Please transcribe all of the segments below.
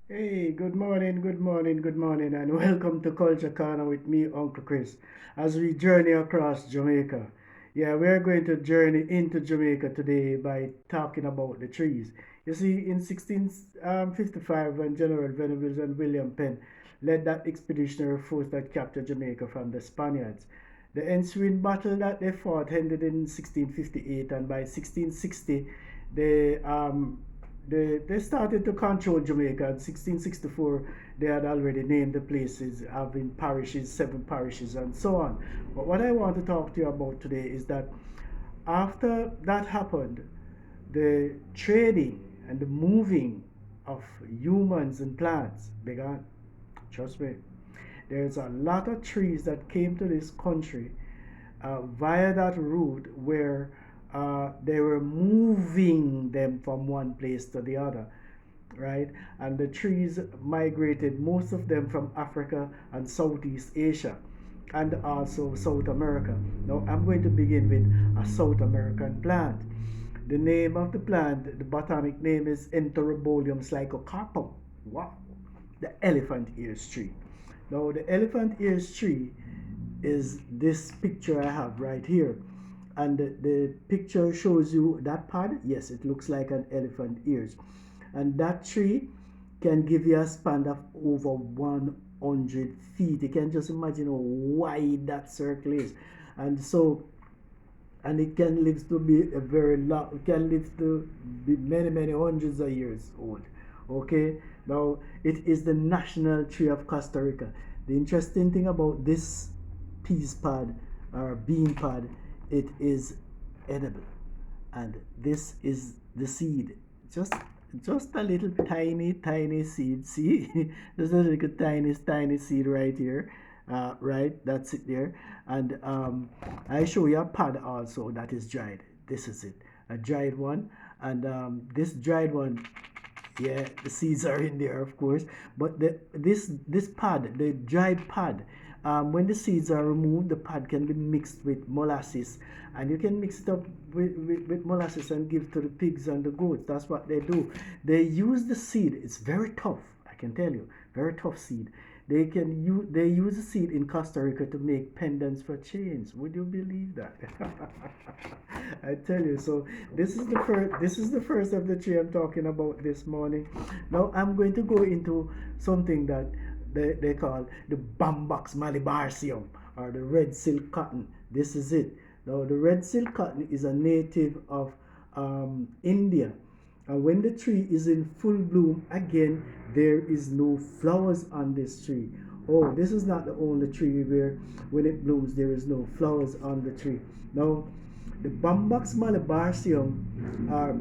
Hey, good morning, good morning, good morning, and welcome to Culture Corner with me, Uncle Chris, as we journey across Jamaica. Yeah, we are going to journey into Jamaica today by talking about the trees. You see, in 1655, when General Venables and William Penn led that expeditionary force that captured Jamaica from the Spaniards, the ensuing battle that they fought ended in 1658, and by 1660, they they started to control Jamaica. In 1664, they had already named the places, having parishes, 7 parishes, and so on. But what I want to talk to you about today is that after that happened, the trading and the moving of humans and plants began. Trust me, there's a lot of trees that came to this country via that route where they were moving them from one place to the other, right? And the trees migrated, most of them from Africa and Southeast Asia and also South America. Now, I'm going to begin with a South American plant. The name of the plant, the botanic name is Enterobolium slycocarpum. Wow, the elephant ears tree. Now, the elephant ears tree is this picture I have right here. And the picture shows you that pod. Yes, it looks like an elephant ears. And that tree can give you a span of over 100 feet. You can just imagine how wide that circle is. And so, and it can live to be a very long, it can live to be many, many hundreds of years old. Okay, now it is the national tree of Costa Rica. The interesting thing about this peas pod or bean pod, it is edible, and this is the seed. just just a little tiny seed. See, there's a little tiny seed right here. Right, that's it there. And I show you a pod also that is dried. This is it, a dried one. And this dried one, yeah, the seeds are in there, of course. But this pod, the dried pod, when the seeds are removed, the pod can be mixed with molasses, and you can mix it up with molasses and give to the pigs and the goats. That's what they do. They use the seed. It's very tough, I can tell you, very tough seed. They use the seed in Costa Rica to make pendants for chains. Would you believe that? I tell you. So this is the first of the three I'm talking about this morning. Now I'm going to go into something that they call the Bambox malabarsium, or the red silk cotton. This is it. Now the red silk cotton is a native of India. And when the tree is in full bloom, again, there is no flowers on this tree. Oh, this is not the only tree where when it blooms, there is no flowers on the tree. Now, the Bambox malabarsium,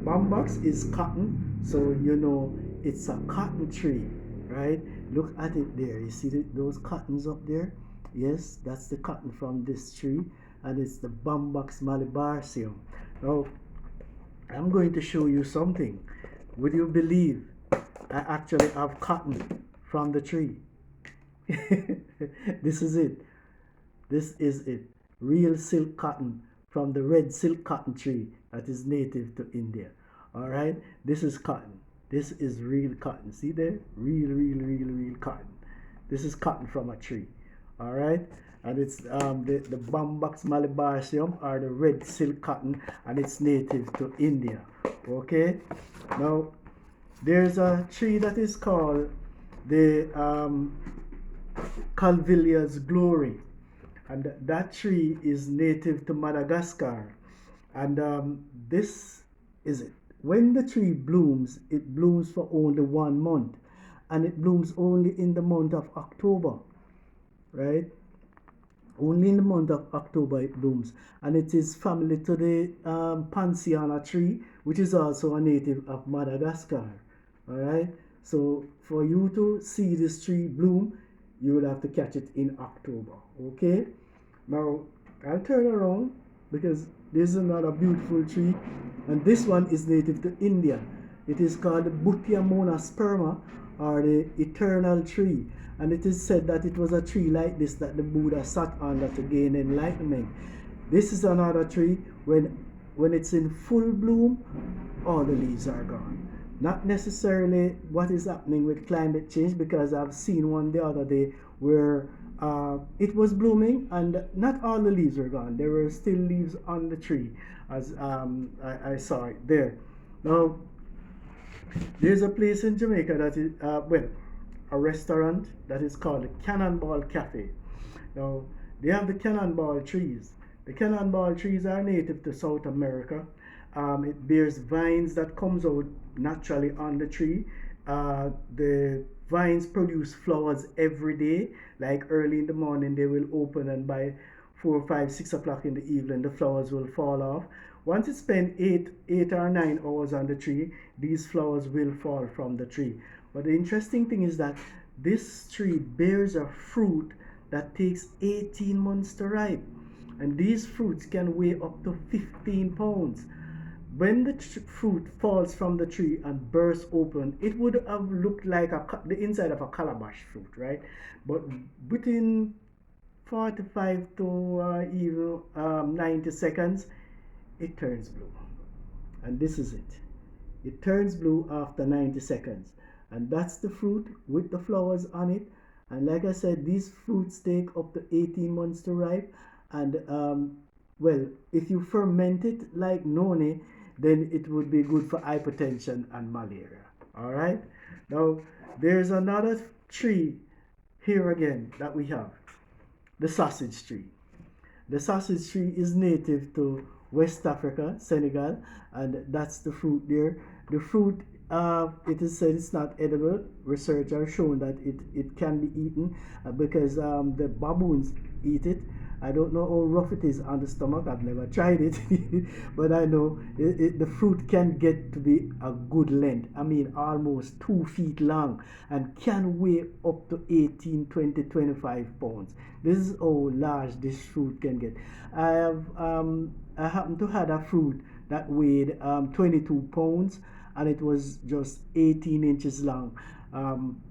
Bambox is cotton, so you know it's a cotton tree, right? Look at it there. You see those cottons up there? Yes, that's the cotton from this tree, and it's the Bambox malabarsium. Now, I'm going to show you something. Would you believe I actually have cotton from the tree? This is it. This is it. Real silk cotton from the red silk cotton tree that is native to India. All right. This is cotton. This is real cotton. See there? Real cotton. This is cotton from a tree. All right. And it's the Bambox malabarsium, or the red silk cotton, and it's native to India. Okay. Now there's a tree that is called the Calvillia's glory, and that tree is native to Madagascar. And this is it. When the tree blooms, it blooms for only 1 month, and it blooms only in the month of October, right? Only in the month of October it blooms, and it is family to the Poinciana tree, which is also a native of Madagascar. All right. So for you to see this tree bloom, you will have to catch it in October. Okay. Now I'll turn around because this is another beautiful tree, and this one is native to India. It is called the Bhutia monasperma, or the eternal tree, and it is said that it was a tree like this that the Buddha sat under to gain enlightenment. This is another tree. When it's in full bloom, all the leaves are gone. Not necessarily what is happening with climate change, because I've seen one the other day where it was blooming and not all the leaves were gone. There were still leaves on the tree, as I saw it there. Now, there's a place in Jamaica that is, well, a restaurant that is called the Cannonball Cafe. Now, they have the cannonball trees. The cannonball trees are native to South America. It bears vines that comes out naturally on the tree. The vines produce flowers every day. Like early in the morning, they will open, and by 4, 5, 6 o'clock in the evening, the flowers will fall off. Once it spends 8 or 9 hours on the tree, these flowers will fall from the tree. But the interesting thing is that this tree bears a fruit that takes 18 months to ripe. And these fruits can weigh up to 15 pounds. When the fruit falls from the tree and bursts open, it would have looked like the inside of a calabash fruit, right? But within 45 to even 90 seconds, it turns blue. And this is it. It turns blue after 90 seconds. And that's the fruit with the flowers on it. And like I said, these fruits take up to 18 months to ripe. And well, if you ferment it like noni, then it would be good for hypertension and malaria. All right. Now, there's another tree here again that we have, the sausage tree. The sausage tree is native to West Africa, Senegal, and that's the fruit there. The fruit, it is said it's not edible. Research has shown that it can be eaten because the baboons eat it. I don't know how rough it is on the stomach. I've never tried it, but I know the fruit can get to be a good length. I mean, almost 2 feet long, and can weigh up to 18, 20, 25 pounds. This is how large this fruit can get. I happen to had a fruit that weighed 22 pounds, and it was just 18 inches long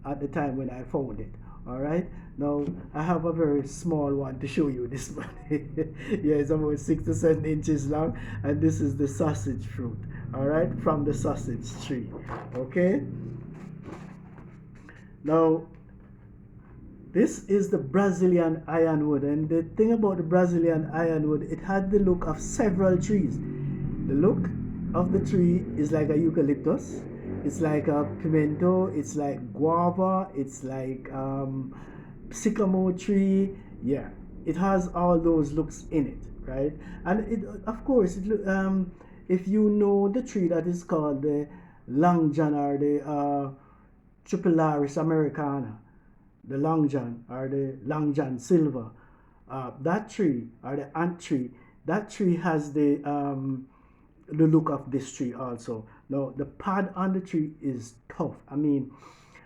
at the time when I found it. All right. Now I have a very small one to show you. This one, yeah, it's about 6 to 7 inches long, and this is the sausage fruit. All right, from the sausage tree. Okay. Now this is the Brazilian ironwood, and the thing about the Brazilian ironwood, it had the look of several trees. The look of the tree is like a eucalyptus, it's like a pimento, it's like guava, it's like sycamore tree. Yeah, it has all those looks in it, right? And it, of course, if you know the tree that is called the Long John, or the Tripillaris americana, the Long John or the Long John silver, that tree, or the ant tree, that tree has the look of this tree also. Now the pad on the tree is tough. I mean,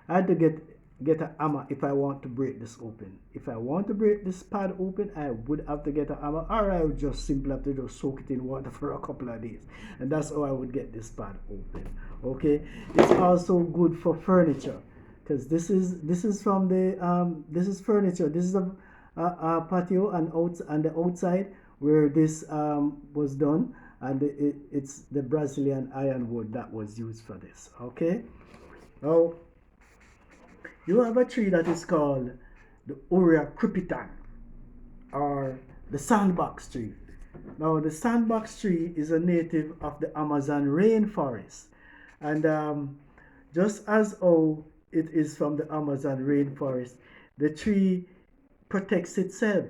I had to get a hammer if I want to break this open. If I want to break this pad open, I would have to get a hammer, or I would just simply have to just soak it in water for a couple of days, and that's how I would get this pad open. Okay, it's also good for furniture, because this is from the this is furniture. This is a patio and the outside where this was done, and it's the Brazilian ironwood that was used for this. Okay, now you have a tree that is called the Aurea crepitan, or the sandbox tree. Now the sandbox tree is a native of the Amazon rainforest, and just as how it is from the Amazon rainforest, the tree protects itself.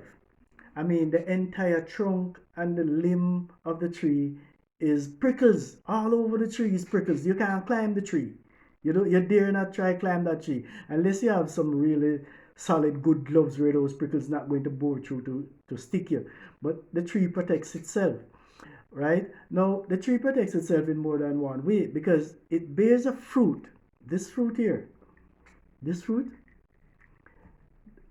I mean, the entire trunk and the limb of the tree is prickles. All over the tree is prickles. You can't climb the tree. You dare not try climb that tree unless you have some really solid good gloves where those prickles not going to bore through to stick you. But the tree protects itself, right? Now the tree protects itself in more than one way, because it bears a fruit. This fruit here, this fruit,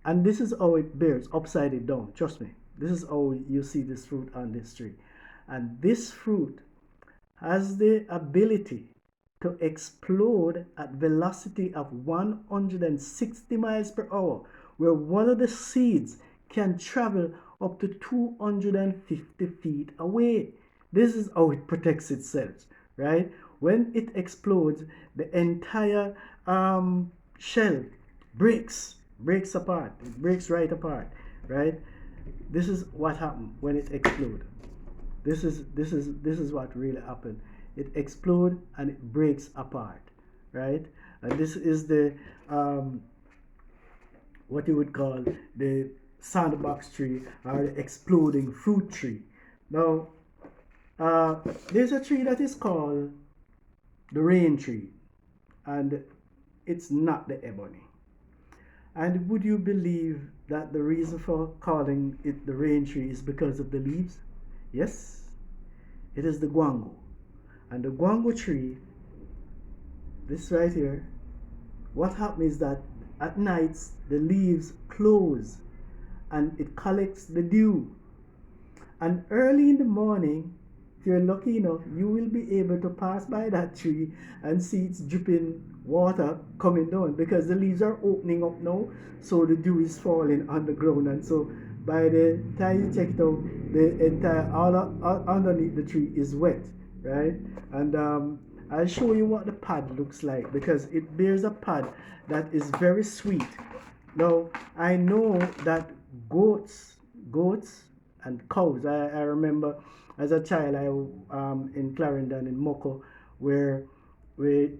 and this is how it bears, upside it down. Trust me, this is how you see this fruit on this tree. And this fruit has the ability to explode at velocity of 160 miles per hour, where one of the seeds can travel up to 250 feet away. This is how it protects itself, right? when it explodes, the entire shell breaks apart. It breaks right apart, right? This is what happened when it explodes. This is what really happened. It explodes and it breaks apart, right? And this is the what you would call the sandbox tree or the exploding fruit tree. Now, there's a tree that is called the rain tree, and it's not the ebony. And would you believe that the reason for calling it the rain tree is because of the leaves? Yes, it is the guango. And the guango tree, this right here, what happens is that at nights the leaves close and it collects the dew. And early in the morning, if you're lucky enough, you will be able to pass by that tree and see it's dripping water coming down because the leaves are opening up now, so the dew is falling on the ground. And so by the time you check it out, the entire all underneath the tree is wet, right? And I'll show you what the pod looks like because it bears a pod that is very sweet. Now I know that goats and cows. I remember as a child, I in Clarendon in Moko, where we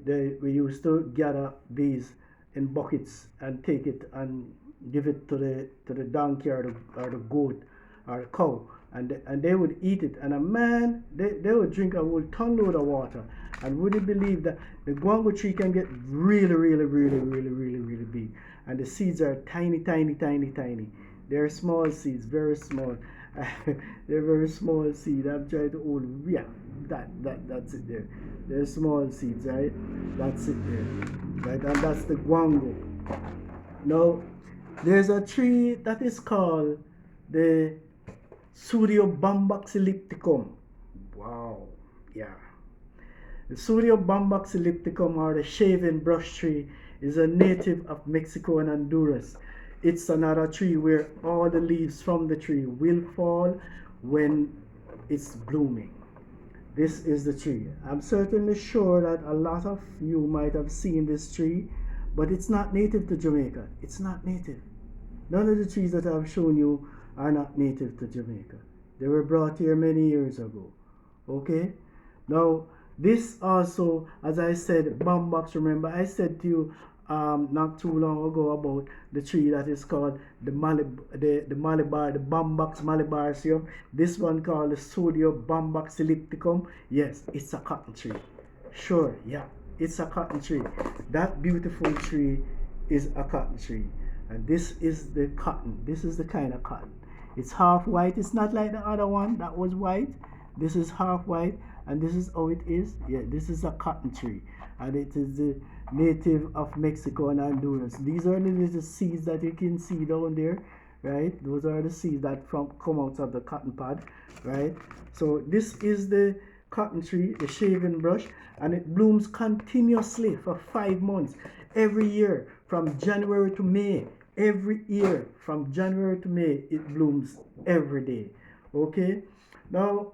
used to gather these in buckets and take it and give it to the donkey or the goat or the cow, and they would eat it. And a man, they would drink a whole ton load of water. And would you believe that the guango tree can get really big, and the seeds are tiny. They're small seeds, very small. They're very small seeds. I'm trying to hold. Yeah, that's it there. They're small seeds, right? That's it there, right? And that's the guango. Now, there's a tree that is called the Pseudobambax ellipticum. Wow, yeah. The Pseudobambax ellipticum, or the shaving brush tree, is a native of Mexico and Honduras. It's another tree where all the leaves from the tree will fall when it's blooming. This is the tree. I'm certainly sure that a lot of you might have seen this tree, but it's not native to Jamaica. It's not native. None of the trees that I've shown you are not native to Jamaica. They were brought here many years ago. Okay? Now, this also, as I said, bambox, remember I said to you not too long ago about the tree that is called the Malabar, the Bambox malabarsium. This one called the Pseudobambax ellipticum. Yes, it's a cotton tree. Sure, yeah, it's a cotton tree. That beautiful tree is a cotton tree. And this is the cotton. This is the kind of cotton. It's half white. It's not like the other one that was white. This is half white, and this is how it is. Yeah, this is a cotton tree, and it is the native of Mexico and Honduras. These are the little seeds that you can see down there, right? Those are the seeds that come out of the cotton pod, right? So this is the cotton tree, the shaving brush, and it blooms continuously for 5 months every year from January to May. Every year from January to May, it blooms every day. Okay, now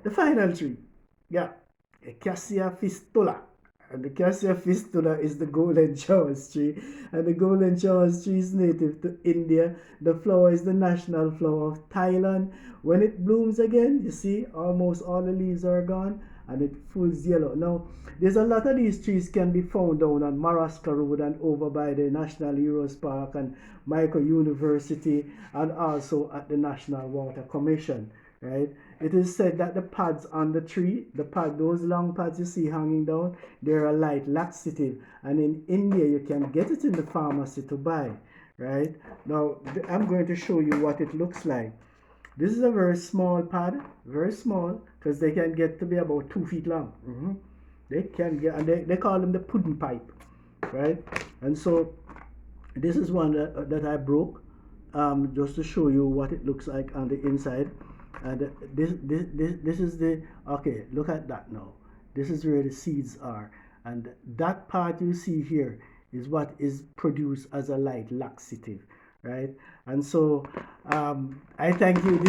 the final tree, yeah, Acacia fistula. And the Cassia fistula is the golden showers tree. And the golden showers tree is native to India. The flower is the national flower of Thailand. When it blooms again, you see, almost all the leaves are gone and it fulls yellow. Now, there's a lot of these trees can be found down on Marasca Road and over by the National Heroes Park and Michael University, and also at the National Water Commission. Right? It is said that the pads on the tree, those long pads you see hanging down, they're a light laxative. And in India, you can get it in the pharmacy to buy. Right? Now, I'm going to show you what it looks like. This is a very small pad, very small, because they can get to be about 2 feet long. They can get, and they call them the pudding pipe. Right? And so, this is one that I broke, just to show you what it looks like on the inside. And this is the, okay, look at that now. This is where the seeds are. And that part you see here is what is produced as a light laxative, right? And so I thank you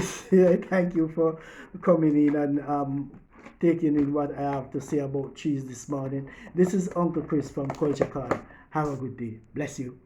I thank you for coming in and taking in what I have to say about cheese this morning. This is Uncle Chris from Culture Corner. Have a good day. Bless you.